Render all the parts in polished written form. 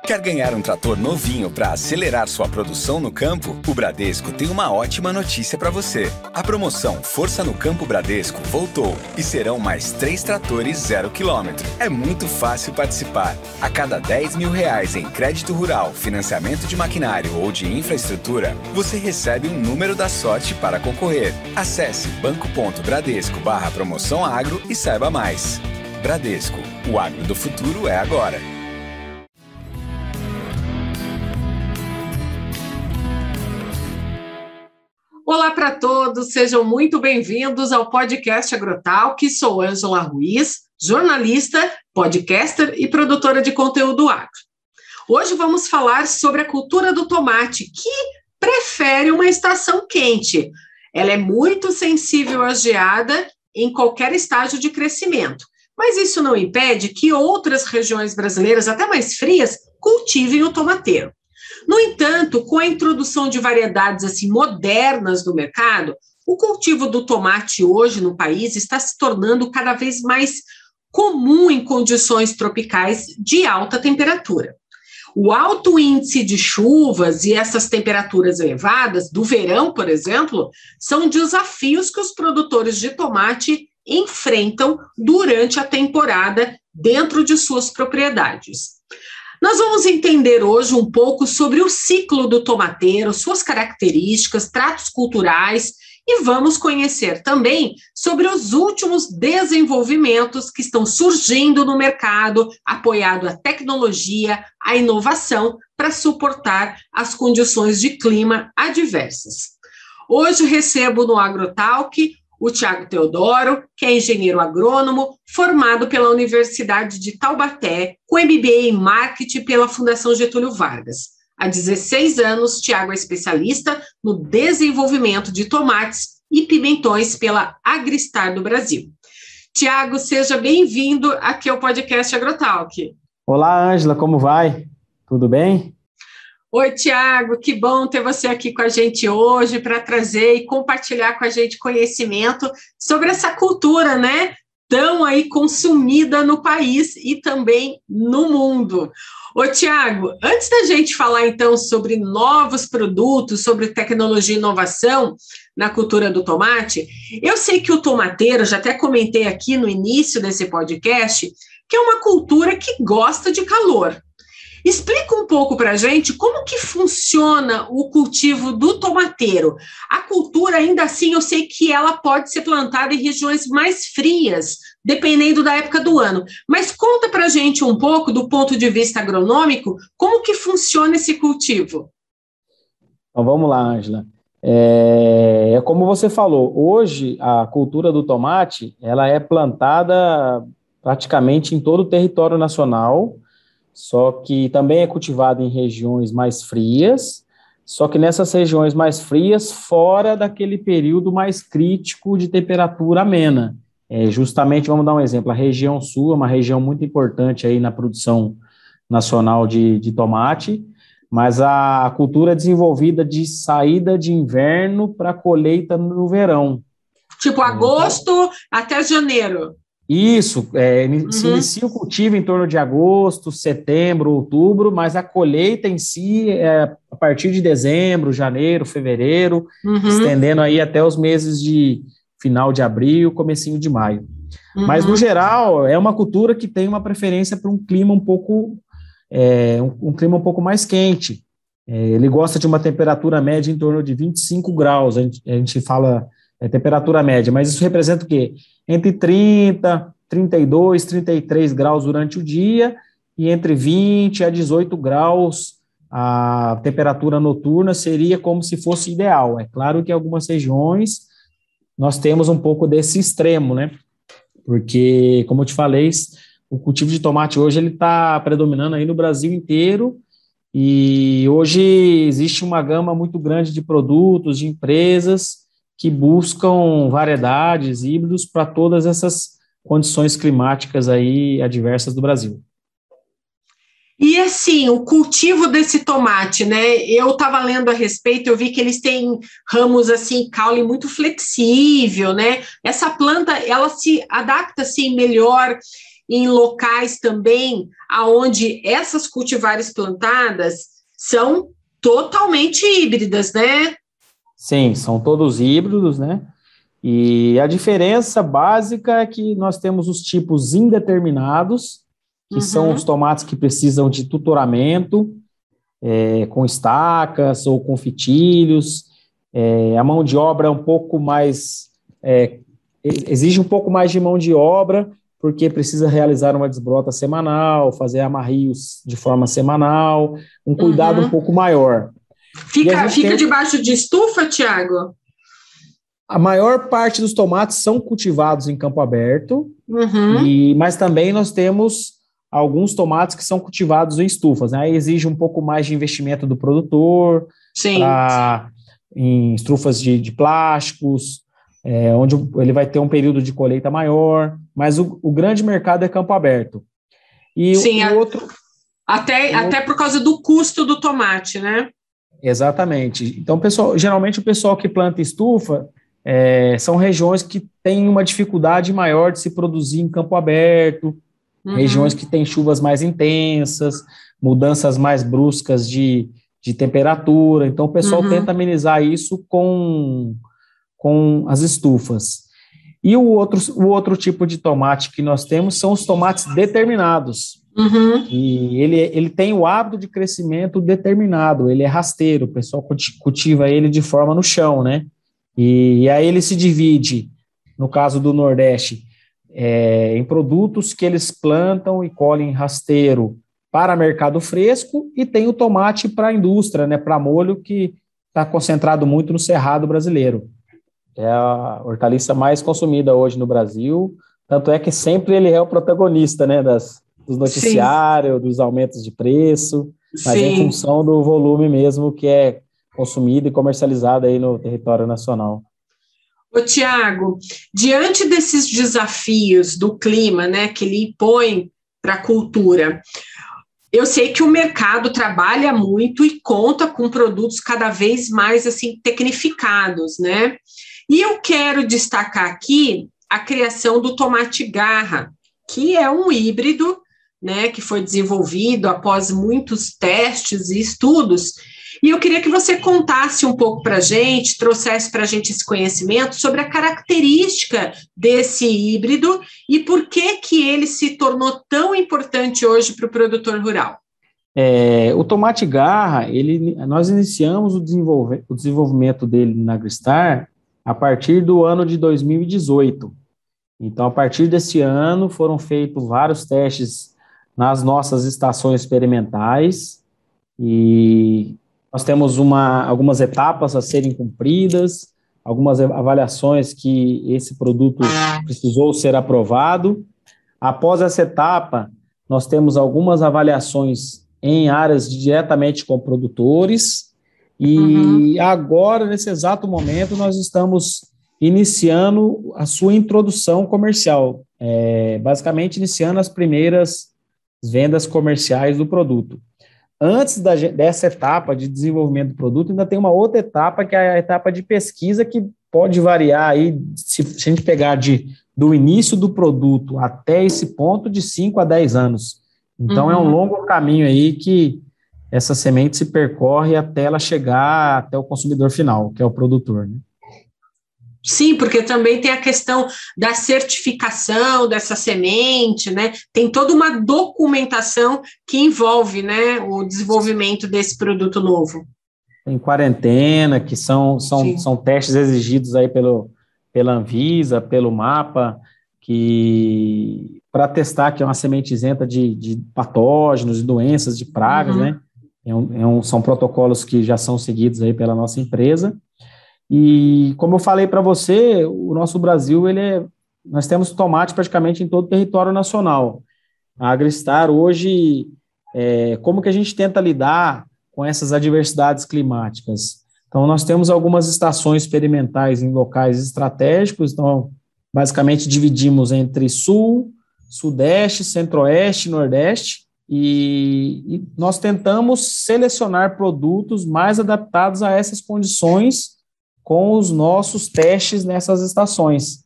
Quer ganhar um trator novinho para acelerar sua produção no campo? O Bradesco tem uma ótima notícia para você. A promoção Força no Campo Bradesco voltou e serão mais 3 tratores 0 km. É muito fácil participar. A cada R$10.000 em crédito rural, financiamento de maquinário ou de infraestrutura, você recebe um número da sorte para concorrer. Acesse banco.bradesco/promoção agro e saiba mais. Bradesco, o agro do futuro é agora. Olá para todos, sejam muito bem-vindos ao podcast Agrotalk. Sou Ângela Ruiz, jornalista, podcaster e produtora de conteúdo agro. Hoje vamos falar sobre a cultura do tomate, que prefere uma estação quente. Ela é muito sensível à geada em qualquer estágio de crescimento, mas isso não impede que outras regiões brasileiras, até mais frias, cultivem o tomateiro. No entanto, com a introdução de variedades assim modernas no mercado, o cultivo do tomate hoje no país está se tornando cada vez mais comum em condições tropicais de alta temperatura. O alto índice de chuvas e essas temperaturas elevadas, do verão, por exemplo, são desafios que os produtores de tomate enfrentam durante a temporada dentro de suas propriedades. Nós vamos entender hoje um pouco sobre o ciclo do tomateiro, suas características, tratos culturais e vamos conhecer também sobre os últimos desenvolvimentos que estão surgindo no mercado, apoiado à tecnologia, à inovação para suportar as condições de clima adversas. Hoje recebo no Agrotalk o Thiago Teodoro, que é engenheiro agrônomo, formado pela Universidade de Taubaté, com MBA em Marketing pela Fundação Getúlio Vargas. Há 16 anos, Thiago é especialista no desenvolvimento de tomates e pimentões pela Agristar do Brasil. Thiago, seja bem-vindo aqui ao podcast Agrotalk. Olá, Ângela, como vai? Tudo bem? Oi, Thiago, que bom ter você aqui com a gente hoje para trazer e compartilhar com a gente conhecimento sobre essa cultura, né, tão aí consumida no país e também no mundo. Ô, Thiago, antes da gente falar então sobre novos produtos, sobre tecnologia e inovação na cultura do tomate, eu sei que o tomateiro, já até comentei aqui no início desse podcast, que é uma cultura que gosta de calor. Explica um pouco para a gente como que funciona o cultivo do tomateiro. A cultura, ainda assim, eu sei que ela pode ser plantada em regiões mais frias, dependendo da época do ano. Mas conta para a gente um pouco, do ponto de vista agronômico, como que funciona esse cultivo. Então, vamos lá, Ângela. Como você falou, hoje a cultura do tomate ela é plantada praticamente em todo o território nacional, só que também é cultivado em regiões mais frias, só que nessas regiões mais frias, fora daquele período mais crítico de temperatura amena. Justamente, vamos dar um exemplo, a região sul é uma região muito importante aí na produção nacional de tomate, mas a cultura é desenvolvida de saída de inverno para colheita no verão. Tipo agosto até janeiro. Isso, se inicia o cultivo em torno de agosto, setembro, outubro, mas a colheita em si é a partir de dezembro, janeiro, fevereiro, estendendo aí até os meses de final de abril, comecinho de maio. Mas, no geral, é uma cultura que tem uma preferência para um clima um pouco mais quente. Ele gosta de uma temperatura média em torno de 25 graus, a gente fala temperatura média, mas isso representa o quê? Entre 30, 32, 33 graus durante o dia e entre 20 a 18 graus a temperatura noturna seria como se fosse ideal. É claro que em algumas regiões nós temos um pouco desse extremo, né? Porque, como eu te falei, o cultivo de tomate hoje ele está predominando aí no Brasil inteiro e hoje existe uma gama muito grande de produtos, de empresas que buscam variedades, híbridos para todas essas condições climáticas aí adversas do Brasil. E assim, o cultivo desse tomate, né? Eu estava lendo a respeito, eu vi que eles têm ramos assim, caule muito flexível, né? Essa planta, ela se adapta assim melhor em locais também onde essas cultivares plantadas são totalmente híbridas, né? Sim, são todos híbridos, né? E a diferença básica é que nós temos os tipos indeterminados, que são os tomates que precisam de tutoramento, com estacas ou com fitilhos. A mão de obra é um pouco mais... exige um pouco mais de mão de obra, porque precisa realizar uma desbrota semanal, fazer amarrios de forma semanal, um cuidado um pouco maior. Fica debaixo de estufa, Tiago? A maior parte dos tomates são cultivados em campo aberto, mas também nós temos alguns tomates que são cultivados em estufas, né? Aí exige um pouco mais de investimento do produtor, em estufas de plásticos, onde ele vai ter um período de colheita maior, mas o grande mercado é campo aberto. E até por causa do custo do tomate, né? Exatamente. Então, geralmente o pessoal que planta estufa são regiões que têm uma dificuldade maior de se produzir em campo aberto, regiões que têm chuvas mais intensas, mudanças mais bruscas de temperatura. Então, o pessoal tenta amenizar isso com as estufas. E o outro tipo de tomate que nós temos são os tomates determinados. E ele tem o hábito de crescimento determinado, ele é rasteiro, o pessoal cultiva ele de forma no chão, né? E aí ele se divide, no caso do Nordeste, em produtos que eles plantam e colhem rasteiro para mercado fresco, e tem o tomate para a indústria, né, para molho, que está concentrado muito no Cerrado brasileiro. É a hortaliça mais consumida hoje no Brasil, tanto é que sempre ele é o protagonista, né, dos noticiários, dos aumentos de preço, mas em função do volume mesmo que é consumido e comercializado aí no território nacional. Ô, Tiago, diante desses desafios do clima, né, que ele impõe para a cultura, eu sei que o mercado trabalha muito e conta com produtos cada vez mais assim tecnificados, né? E eu quero destacar aqui a criação do tomate garra, que é um híbrido, né, que foi desenvolvido após muitos testes e estudos. E eu queria que você contasse um pouco para a gente, trouxesse para a gente esse conhecimento sobre a característica desse híbrido e por que ele se tornou tão importante hoje para o produtor rural. O tomate garra, nós iniciamos o desenvolvimento dele na Agristar a partir do ano de 2018. Então, a partir desse ano, foram feitos vários testes nas nossas estações experimentais e nós temos algumas etapas a serem cumpridas, algumas avaliações que esse produto precisou ser aprovado. Após essa etapa, nós temos algumas avaliações em áreas diretamente com produtores e agora, nesse exato momento, nós estamos iniciando a sua introdução comercial, basicamente iniciando as primeiras vendas comerciais do produto. Antes dessa etapa de desenvolvimento do produto, ainda tem uma outra etapa, que é a etapa de pesquisa, que pode variar aí, se a gente pegar do início do produto até esse ponto, de 5 a 10 anos. Então, é um longo caminho aí que essa semente se percorre até ela chegar até o consumidor final, que é o produtor, né? Sim, porque também tem a questão da certificação dessa semente, né? Tem toda uma documentação que envolve, né, o desenvolvimento desse produto novo. Tem quarentena, que são testes exigidos aí pela Anvisa, pelo MAPA, para testar que é uma semente isenta de patógenos, de doenças, de pragas, né? São protocolos que já são seguidos aí pela nossa empresa. E, como eu falei para você, o nosso Brasil, nós temos tomate praticamente em todo o território nacional. A Agristar hoje, como que a gente tenta lidar com essas adversidades climáticas? Então, nós temos algumas estações experimentais em locais estratégicos, então, basicamente dividimos entre Sul, Sudeste, Centro-Oeste e Nordeste, e nós tentamos selecionar produtos mais adaptados a essas condições com os nossos testes nessas estações.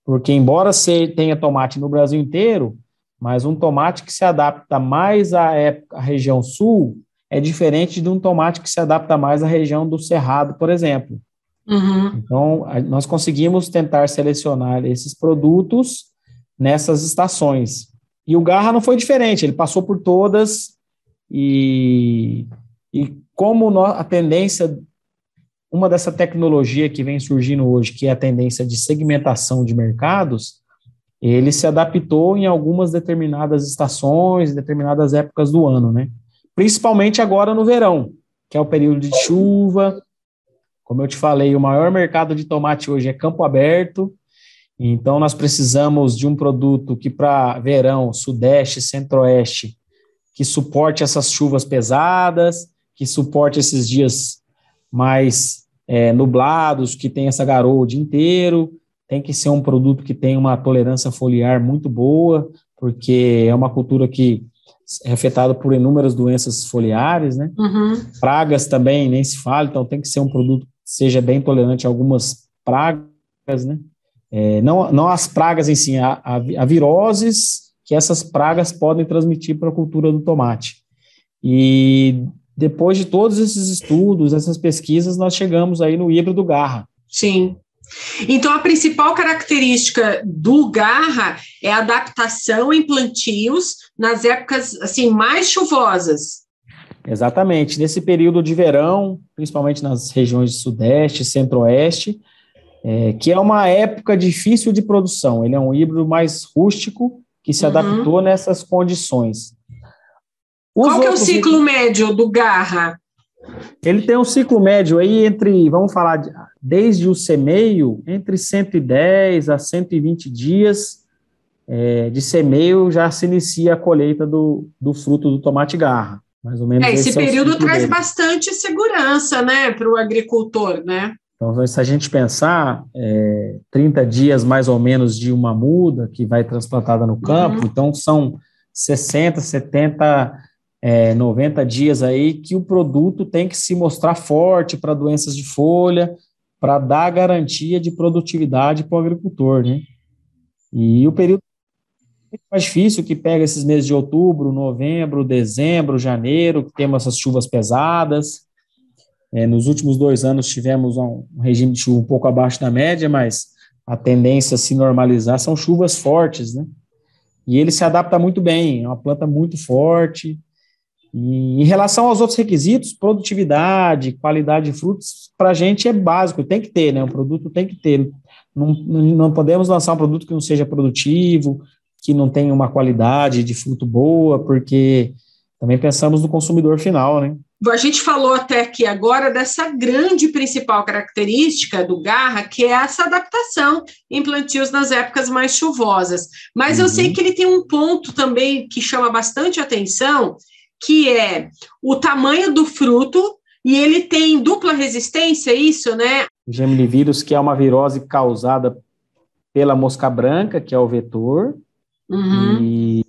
Porque, embora você tenha tomate no Brasil inteiro, mas um tomate que se adapta mais à região sul é diferente de um tomate que se adapta mais à região do Cerrado, por exemplo. Então, nós conseguimos tentar selecionar esses produtos nessas estações. E o Garra não foi diferente, ele passou por todas e como a tendência, uma dessa tecnologia que vem surgindo hoje, que é a tendência de segmentação de mercados, ele se adaptou em algumas determinadas estações, determinadas épocas do ano, né? Principalmente agora no verão, que é o período de chuva. Como eu te falei, o maior mercado de tomate hoje é Campo Aberto, então nós precisamos de um produto que para verão, sudeste, centro-oeste, que suporte essas chuvas pesadas, que suporte esses dias mais nublados, que tem essa garoa o dia inteiro. Tem que ser um produto que tem uma tolerância foliar muito boa, porque é uma cultura que é afetada por inúmeras doenças foliares, né? Pragas também, nem se fala, então tem que ser um produto que seja bem tolerante a algumas pragas, né? Não as pragas em si, a viroses que essas pragas podem transmitir para a cultura do tomate. E depois de todos esses estudos, essas pesquisas, nós chegamos aí no híbrido Garra. Sim. Então, a principal característica do Garra é a adaptação em plantios nas épocas assim, mais chuvosas. Exatamente. Nesse período de verão, principalmente nas regiões de Sudeste, Centro-Oeste, que é uma época difícil de produção. Ele é um híbrido mais rústico que se adaptou nessas condições. Qual que é o ciclo médio do Garra? Ele tem um ciclo médio aí vamos falar, desde o semeio, entre 110 a 120 dias de semeio já se inicia a colheita do fruto do tomate Garra. Mais ou menos esse período traz bastante segurança, né, para o agricultor, né? Então, se a gente pensar 30 dias mais ou menos de uma muda que vai transplantada no campo, então são 60, 70 90 dias aí que o produto tem que se mostrar forte para doenças de folha, para dar garantia de produtividade para o agricultor, né? E o período mais difícil que pega esses meses de outubro, novembro, dezembro, janeiro, que temos essas chuvas pesadas. Nos últimos 2 anos tivemos um regime de chuva um pouco abaixo da média, mas a tendência a se normalizar são chuvas fortes, né? E ele se adapta muito bem, é uma planta muito forte. E em relação aos outros requisitos, produtividade, qualidade de frutos, para a gente é básico, tem que ter, né? Um produto tem que ter. Não podemos lançar um produto que não seja produtivo, que não tenha uma qualidade de fruto boa, porque também pensamos no consumidor final, né? A gente falou até aqui agora dessa grande principal característica do Garra, que é essa adaptação em plantios nas épocas mais chuvosas. Mas eu sei que ele tem um ponto também que chama bastante atenção, que é o tamanho do fruto, e ele tem dupla resistência, isso, né? O geminivírus, que é uma virose causada pela mosca branca, que é o vetor, e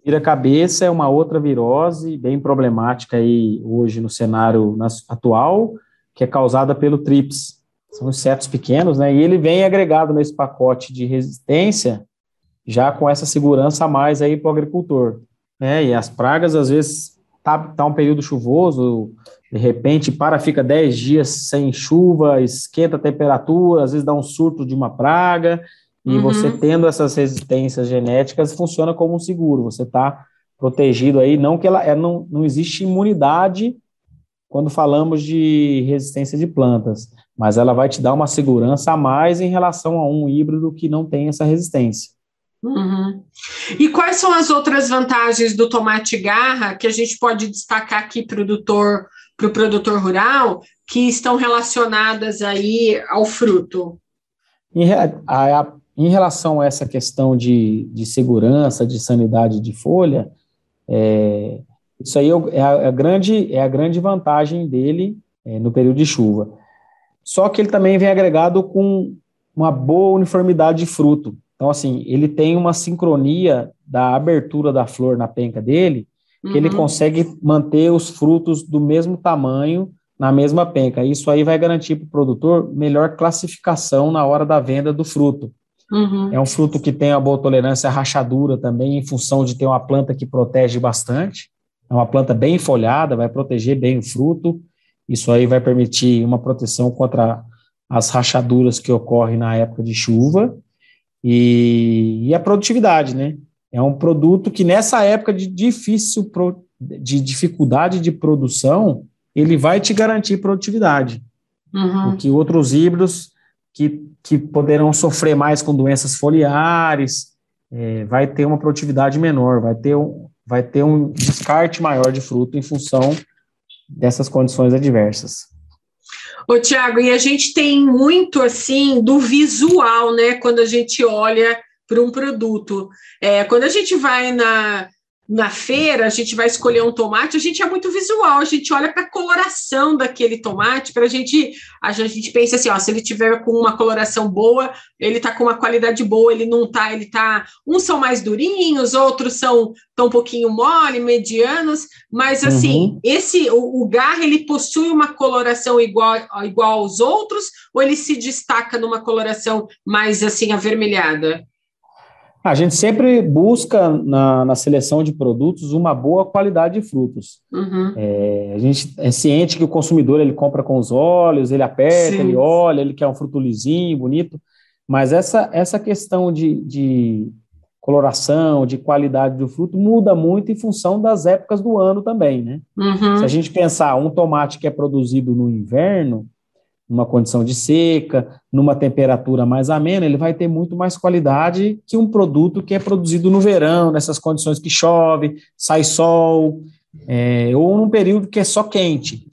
vira-cabeça é uma outra virose bem problemática aí hoje no cenário atual, que é causada pelo trips. São insetos pequenos, né? E ele vem agregado nesse pacote de resistência, já com essa segurança a mais aí para o agricultor. E as pragas, às vezes, tá um período chuvoso, de repente fica 10 dias sem chuva, esquenta a temperatura, às vezes dá um surto de uma praga, e você tendo essas resistências genéticas, funciona como um seguro, você está protegido aí, não que não existe imunidade quando falamos de resistência de plantas, mas ela vai te dar uma segurança a mais em relação a um híbrido que não tem essa resistência. E quais são as outras vantagens do tomate Garra que a gente pode destacar aqui para o produtor rural que estão relacionadas aí ao fruto? Em relação a essa questão de segurança, de sanidade de folha, isso aí é a grande vantagem dele no período de chuva. Só que ele também vem agregado com uma boa uniformidade de fruto. Então, assim, ele tem uma sincronia da abertura da flor na penca dele, que ele consegue manter os frutos do mesmo tamanho na mesma penca. Isso aí vai garantir para o produtor melhor classificação na hora da venda do fruto. É um fruto que tem uma boa tolerância à rachadura também, em função de ter uma planta que protege bastante. É uma planta bem folhada, vai proteger bem o fruto. Isso aí vai permitir uma proteção contra as rachaduras que ocorrem na época de chuva. E a produtividade, né? É um produto que nessa época de dificuldade de produção, ele vai te garantir produtividade. O que outros híbridos que poderão sofrer mais com doenças foliares, vai ter uma produtividade menor, vai ter um descarte maior de fruto em função dessas condições adversas. Ô, Tiago, e a gente tem muito, assim, do visual, né, quando a gente olha para um produto. Quando a gente vai na feira, a gente vai escolher um tomate, a gente é muito visual, a gente olha para a coloração daquele tomate, a gente pensa assim, ó, se ele tiver com uma coloração boa, ele está com uma qualidade boa, ele não está, uns são mais durinhos, outros são um pouquinho mole, medianos, mas assim, o Garra, ele possui uma coloração igual aos outros, ou ele se destaca numa coloração mais assim, avermelhada? A gente sempre busca, na seleção de produtos, uma boa qualidade de frutos. A gente é ciente que o consumidor, ele compra com os olhos, ele aperta, Sim. Ele olha, ele quer um fruto lisinho, bonito, mas essa questão de coloração, de qualidade do fruto, muda muito em função das épocas do ano também, né? Se a gente pensar um tomate que é produzido no inverno, numa condição de seca, numa temperatura mais amena, ele vai ter muito mais qualidade que um produto que é produzido no verão, nessas condições que chove, sai sol, ou num período que é só quente.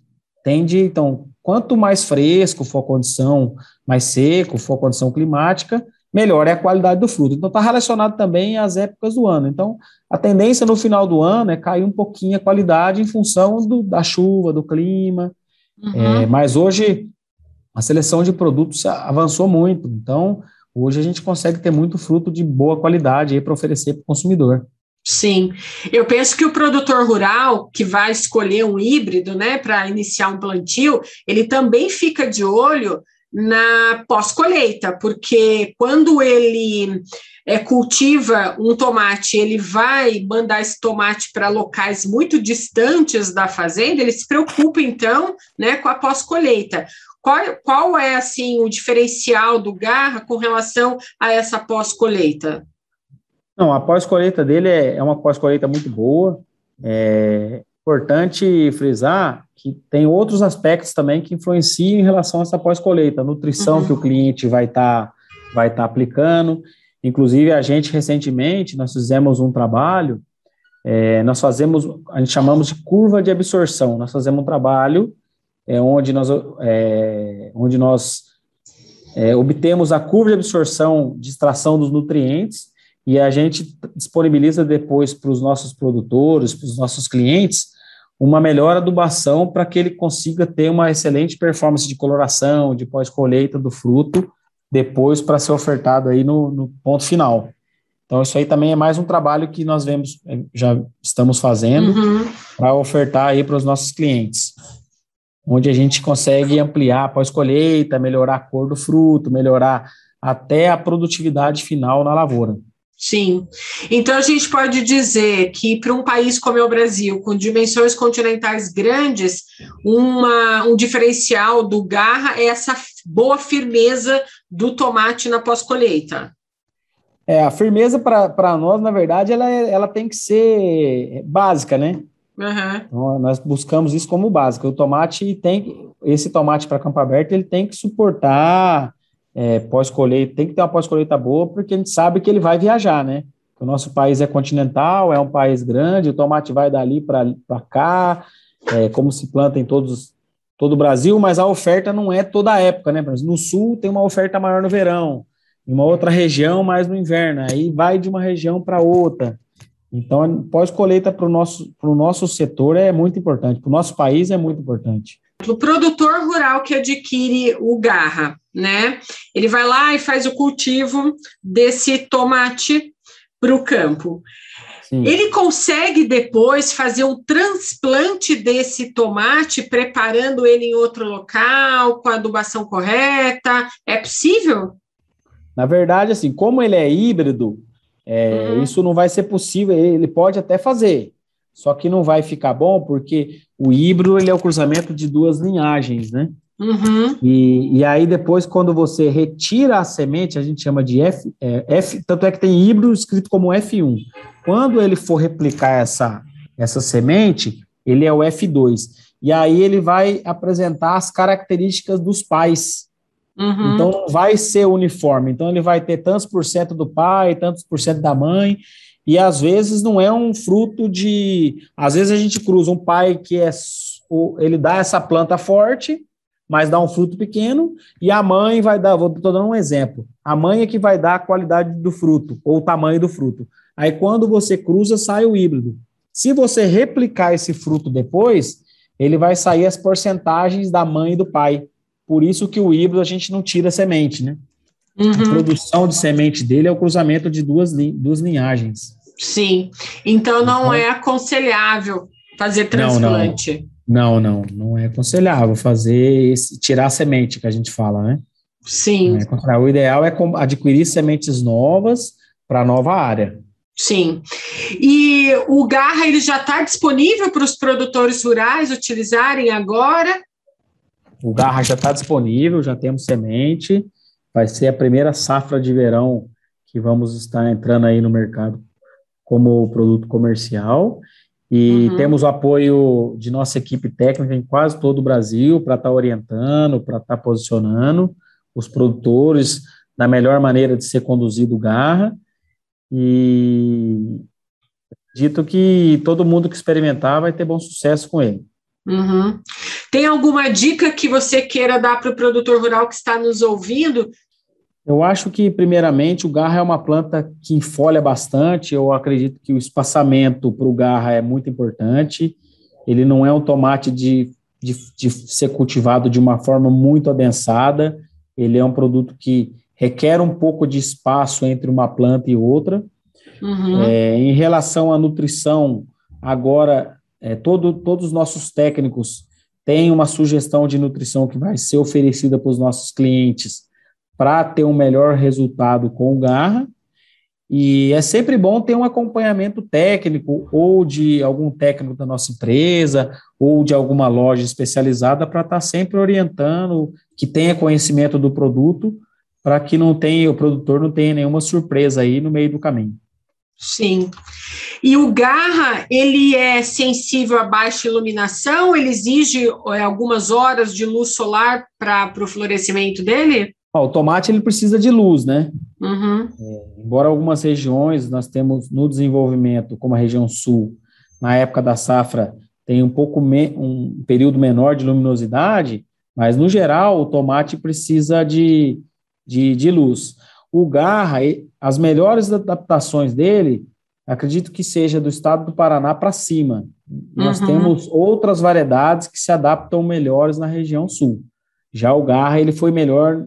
Então, quanto mais fresco for a condição, mais seco for a condição climática, melhor é a qualidade do fruto. Então, está relacionado também às épocas do ano. Então, a tendência no final do ano é cair um pouquinho a qualidade em função da chuva, do clima, mas hoje a seleção de produtos avançou muito, então hoje a gente consegue ter muito fruto de boa qualidade para oferecer para o consumidor. Sim, eu penso que o produtor rural que vai escolher um híbrido, né, para iniciar um plantio, ele também fica de olho na pós-colheita, porque quando ele cultiva um tomate, ele vai mandar esse tomate para locais muito distantes da fazenda, ele se preocupa então, né, com a pós-colheita. Qual é, assim, o diferencial do Garra com relação a essa pós-colheita? Não, a pós-colheita dele é uma pós-colheita muito boa. É importante frisar que tem outros aspectos também que influenciam em relação a essa pós-colheita. A nutrição que o cliente vai tá aplicando. Inclusive, a gente, recentemente, nós fizemos um trabalho, a gente chamamos de curva de absorção. Nós fazemos um trabalho onde nós obtemos a curva de absorção de extração dos nutrientes e a gente disponibiliza depois para os nossos produtores, para os nossos clientes, uma melhor adubação para que ele consiga ter uma excelente performance de coloração, de pós-colheita do fruto, depois para ser ofertado aí no ponto final. Então, isso aí também é mais um trabalho que nós já estamos fazendo para ofertar aí para os nossos clientes, onde a gente consegue ampliar a pós-colheita, melhorar a cor do fruto, melhorar até a produtividade final na lavoura. Sim, então a gente pode dizer que para um país como é o Brasil, com dimensões continentais grandes, um diferencial do Garra é essa boa firmeza do tomate na pós-colheita. A firmeza para nós, na verdade, ela tem que ser básica, né? Então, nós buscamos isso como básico. Esse tomate para campo aberto, ele tem que suportar pós-colheita, tem que ter uma pós-colheita boa, porque a gente sabe que ele vai viajar, né? O nosso país é continental, é um país grande, o tomate vai dali para cá, como se planta em todo o Brasil, mas a oferta não é toda a época, né? No sul tem uma oferta maior no verão, em uma outra região mais no inverno, aí vai de uma região para outra. Então, pós-colheita para o nosso setor é muito importante, para o nosso país é muito importante. O produtor rural que adquire o Garra, né? Ele vai lá e faz o cultivo desse tomate para o campo. Sim. Ele consegue depois fazer um transplante desse tomate, preparando ele em outro local, com a adubação correta? É possível? Na verdade, assim, como ele é híbrido, isso não vai ser possível, ele pode até fazer, só que não vai ficar bom, porque o híbrido ele é o cruzamento de duas linhagens, né? Uhum. E aí depois, quando você retira a semente, a gente chama de F, tanto é que tem híbrido escrito como F1. Quando ele for replicar essa semente, ele é o F2. E aí ele vai apresentar as características dos pais. Uhum. Então não vai ser uniforme. Então ele vai ter tantos por cento do pai, tantos por cento da mãe, e às vezes não é um fruto de... Às vezes a gente cruza um pai que ele dá essa planta forte, mas dá um fruto pequeno, e a mãe vai dar, estou dando um exemplo, a mãe é que vai dar a qualidade do fruto, ou o tamanho do fruto. Aí quando você cruza, sai o híbrido. Se você replicar esse fruto depois, ele vai sair as porcentagens da mãe e do pai. Por isso que o híbrido a gente não tira a semente, né? Uhum. A produção de semente dele é o cruzamento de duas linhagens. Sim, então não é aconselhável fazer transplante. Não é aconselhável tirar a semente, que a gente fala, né? Sim. O ideal é adquirir sementes novas para a nova área. Sim. E o Garra, ele já está disponível para os produtores rurais utilizarem agora? O Garra já está disponível, já temos semente, vai ser a primeira safra de verão que vamos estar entrando aí no mercado como produto comercial, e temos o apoio de nossa equipe técnica em quase todo o Brasil para estar orientando, para estar posicionando os produtores da melhor maneira de ser conduzido o Garra, e dito que todo mundo que experimentar vai ter bom sucesso com ele. Uhum. Tem alguma dica que você queira dar para o produtor rural que está nos ouvindo? Eu acho que, primeiramente, o Garra é uma planta que folha bastante. Eu acredito que o espaçamento para o Garra é muito importante. Ele não é um tomate de ser cultivado de uma forma muito adensada. Ele é um produto que requer um pouco de espaço entre uma planta e outra. Em relação à nutrição, agora, todos os nossos técnicos têm uma sugestão de nutrição que vai ser oferecida para os nossos clientes para ter um melhor resultado com o Garra, e é sempre bom ter um acompanhamento técnico, ou de algum técnico da nossa empresa, ou de alguma loja especializada, para estar sempre orientando, que tenha conhecimento do produto, para que o produtor não tenha nenhuma surpresa aí no meio do caminho. Sim. E o Garra, ele é sensível a baixa iluminação? Ele exige algumas horas de luz solar para o florescimento dele? O tomate ele precisa de luz, né? Uhum. Embora algumas regiões nós temos no desenvolvimento, como a região sul, na época da safra, tem um período menor de luminosidade, mas no geral o tomate precisa de luz. O Garra, as melhores adaptações dele, acredito que seja do estado do Paraná para cima. Nós temos outras variedades que se adaptam melhores na região sul. Já o Garra, ele foi melhor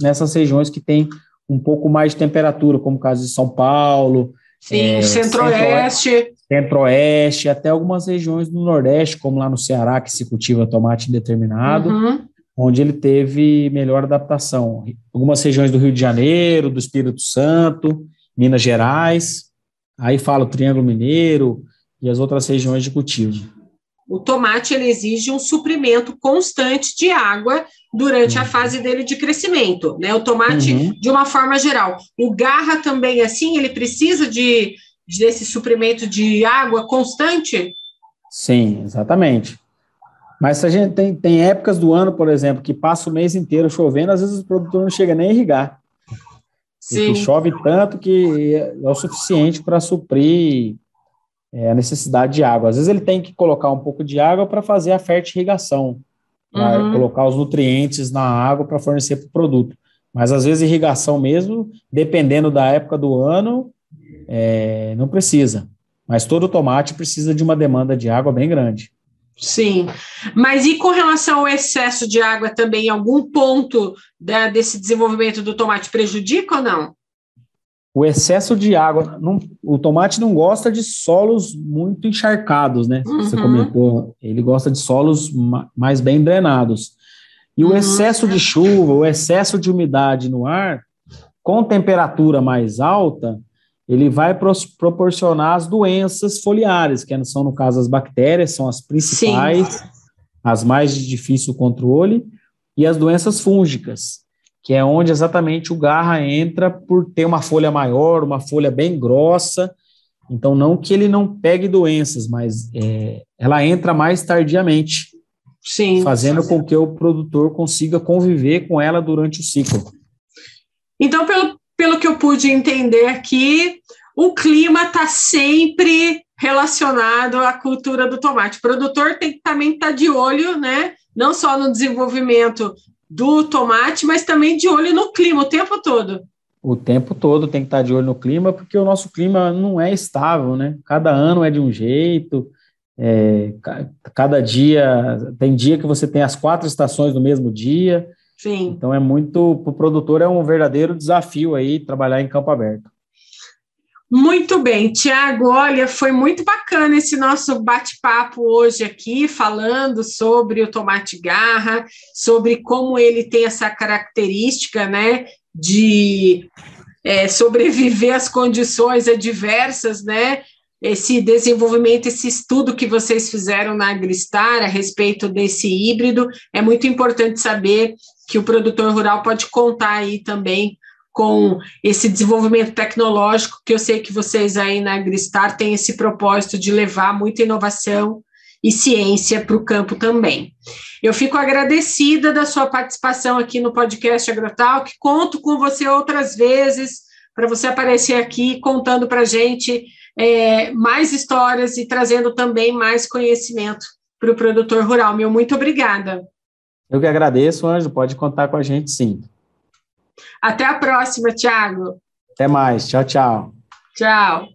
nessas regiões que tem um pouco mais de temperatura, como o caso de São Paulo. Sim, Centro-Oeste. Centro-Oeste, até algumas regiões do Nordeste, como lá no Ceará, que se cultiva tomate indeterminado, onde ele teve melhor adaptação. Algumas regiões do Rio de Janeiro, do Espírito Santo, Minas Gerais, aí fala o Triângulo Mineiro e as outras regiões de cultivo. O tomate ele exige um suprimento constante de água durante a fase dele de crescimento, né? O tomate, de uma forma geral. O Garra também, assim, ele precisa desse suprimento de água constante? Sim, exatamente. Mas se a gente tem épocas do ano, por exemplo, que passa o mês inteiro chovendo, às vezes o produtor não chega nem a irrigar. Sim. Porque chove tanto que é o suficiente para suprir a necessidade de água. Às vezes ele tem que colocar um pouco de água para fazer a fertirrigação, para colocar os nutrientes na água para fornecer para o produto. Mas às vezes irrigação mesmo, dependendo da época do ano, não precisa. Mas todo tomate precisa de uma demanda de água bem grande. Sim, mas e com relação ao excesso de água também, algum ponto desse desenvolvimento do tomate prejudica ou não? O excesso de água, o tomate não gosta de solos muito encharcados, né? Você comentou, ele gosta de solos mais bem drenados. E o excesso de chuva, o excesso de umidade no ar, Com temperatura mais alta, ele vai proporcionar as doenças foliares, que são, no caso, as bactérias, são as principais, sim, as mais de difícil controle, e as doenças fúngicas, que é onde exatamente o garra entra por ter uma folha maior, uma folha bem grossa. Então, não que ele não pegue doenças, mas ela entra mais tardiamente, sim, fazendo com que o produtor consiga conviver com ela durante o ciclo. Então, pelo que eu pude entender aqui, o clima está sempre relacionado à cultura do tomate. O produtor tem que também estar de olho, né? Não só no desenvolvimento do tomate, mas também de olho no clima o tempo todo. O tempo todo tem que estar de olho no clima, porque o nosso clima não é estável, né? Cada ano é de um jeito, cada dia, tem dia que você tem as 4 estações no mesmo dia. Sim. Então para o produtor é um verdadeiro desafio aí trabalhar em campo aberto. Muito bem, Tiago, olha, foi muito bacana esse nosso bate-papo hoje aqui, falando sobre o tomate garra, sobre como ele tem essa característica, né, de sobreviver às condições adversas, né, esse desenvolvimento, esse estudo que vocês fizeram na Agristar a respeito desse híbrido, é muito importante saber que o produtor rural pode contar aí também com esse desenvolvimento tecnológico, que eu sei que vocês aí na Agristar têm esse propósito de levar muita inovação e ciência para o campo também. Eu fico agradecida da sua participação aqui no podcast Agrotalk, conto com você outras vezes, para você aparecer aqui contando para a gente mais histórias e trazendo também mais conhecimento para o produtor rural. Meu muito obrigada. Eu que agradeço, Ângelo, pode contar com a gente sim. Até a próxima, Tiago. Até mais, tchau, tchau. Tchau.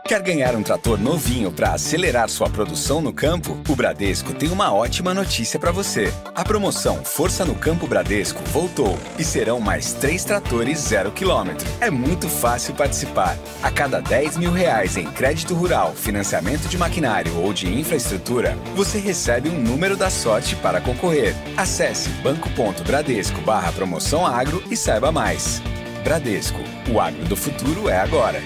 Quer ganhar um trator novinho para acelerar sua produção no campo? O Bradesco tem uma ótima notícia para você. A promoção Força no Campo Bradesco voltou e serão mais 3 tratores 0 km. É muito fácil participar. A cada R$10 mil em crédito rural, financiamento de maquinário ou de infraestrutura, você recebe um número da sorte para concorrer. Acesse banco.bradesco/promoção agro e saiba mais. Bradesco, o agro do futuro é agora.